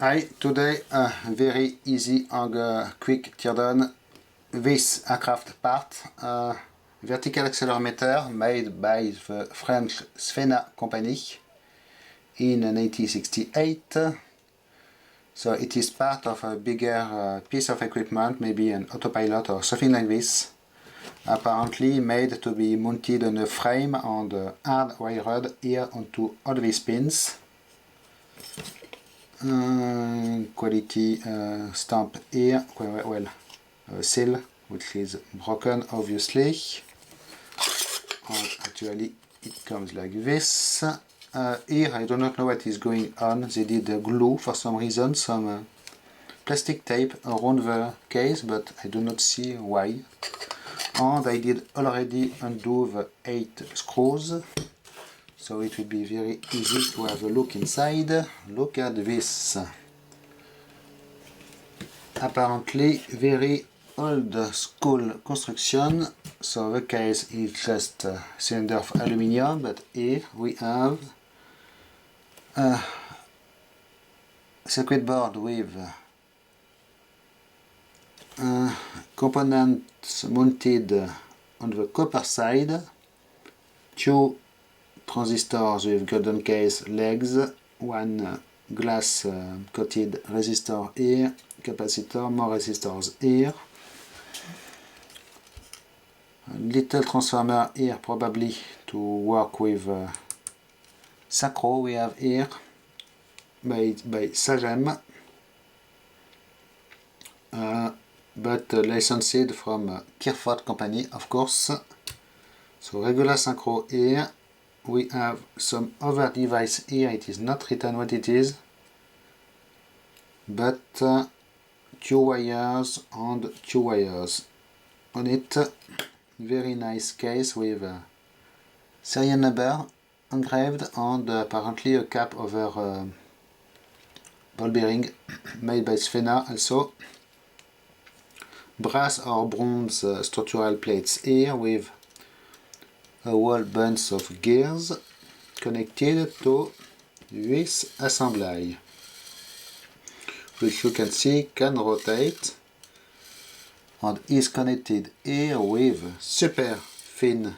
Hi, today very easy and quick teardown this aircraft part. Vertical accelerometer made by the French Sfena company in 1968. So it is part of a bigger piece of equipment, maybe an autopilot or something like this. Apparently made to be mounted on a frame and hard-wired here onto all these pins. Quality stamp here, well, seal, which is broken obviously, and actually it comes like this. Here I do not know what is going on. They did glue for some reason, some plastic tape around the case, but I do not see why. And I did already undo the 8 screws, so it will be very easy to have a look inside. Look at this. Apparently very old school construction, so the case is just a cylinder of aluminium, but here we have a circuit board with components mounted on the copper side, 2 transistors with golden case legs, 1 glass coated resistor here, capacitor, more resistors here, a little transformer here probably to work with Sacro we have here by Sagem, but licensed from Kirfot company, of course. So regular Sacro here. We have some other device here. It is not written what it is, but 2 wires and 2 wires on it. Very nice case with a serial number engraved and apparently a cap over ball bearing made by Sfena also. Brass or bronze structural plates here with a whole bunch of gears connected to this assembly, which you can see can rotate and is connected here with super thin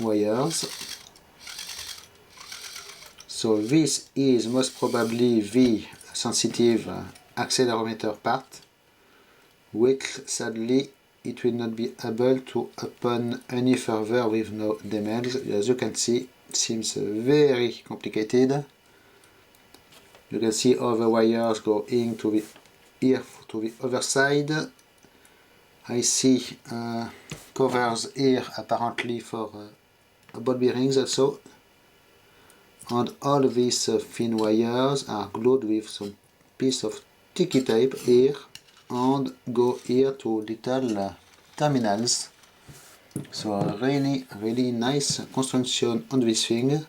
wires. So this is most probably the sensitive accelerometer part, which sadly it will not be able to open any further with no damage. As you can see, it seems very complicated. You can see all the wires going to the here to the other side. I see covers here apparently for ball bearings also, and all these thin wires are glued with some piece of sticky tape here and go here to little terminals. So a really nice construction on this thing.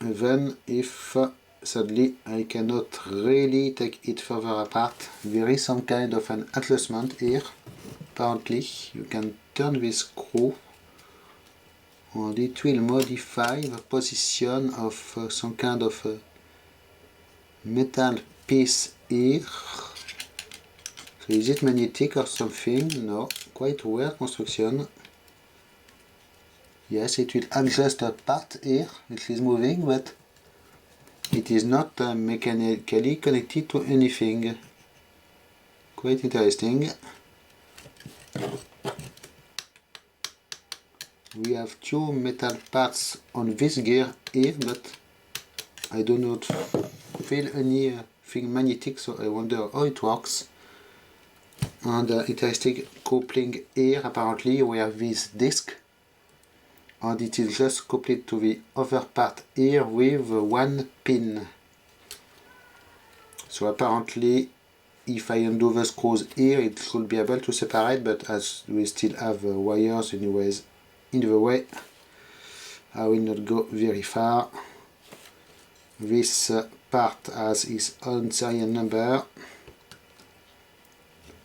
Even if sadly I cannot really take it further apart, there is some kind of an adjustment here. Apparently you can turn this screw and it will modify the position of some kind of metal piece here. So is it magnetic or something? No, quite weird construction. Yes, it will adjust a part here which is moving, but it is not mechanically connected to anything. Quite interesting. We have 2 metal parts on this gear here, but I do not feel anything magnetic, so I wonder how it works. And interesting coupling here. Apparently we have this disc, and it is just coupled to the other part here with 1 pin. So apparently if I undo the screws here it should be able to separate, but as we still have wires anyways in the way, I will not go very far. This part has its own serial number,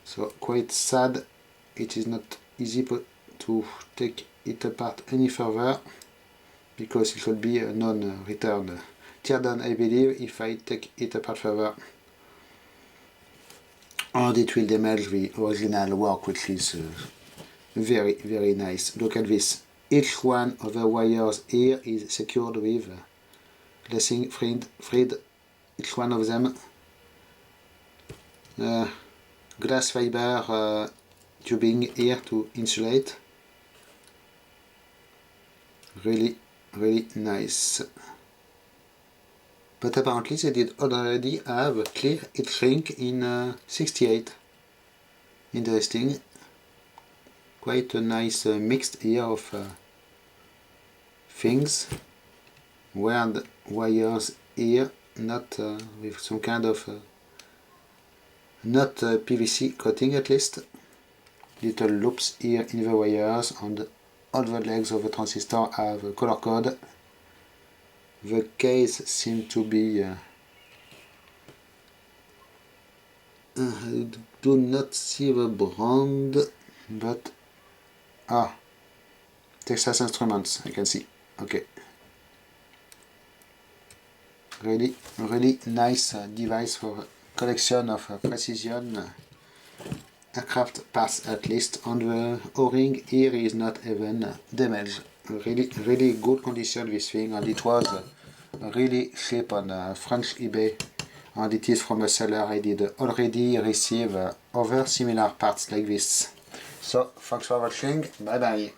so quite sad. It is not easy to take it apart any further, because it should be non-returned. Tear down, I believe, if I take it apart further. And it will damage the original work, which is very, very nice. Look at this. Each one of the wires here is secured with lacing thread, each one of them. Glass fiber tubing here to insulate. Really, really nice. But apparently they did already have clear heat shrink in 68. Interesting. Quite a nice mixed here of things. Weird wires here, not with some kind of not PVC coating at least. Little loops here in the wires, and all the legs of the transistor have a color code. The case seems to be I do not see the brand, but Texas Instruments, I can see. Okay. Really, really nice device for collection of precision aircraft parts at least. And the O-ring here is not even damaged. Really, really good condition this thing, and it was really cheap on French eBay. And it is from a seller I did already receive other similar parts like this. So, thanks for watching. Bye bye.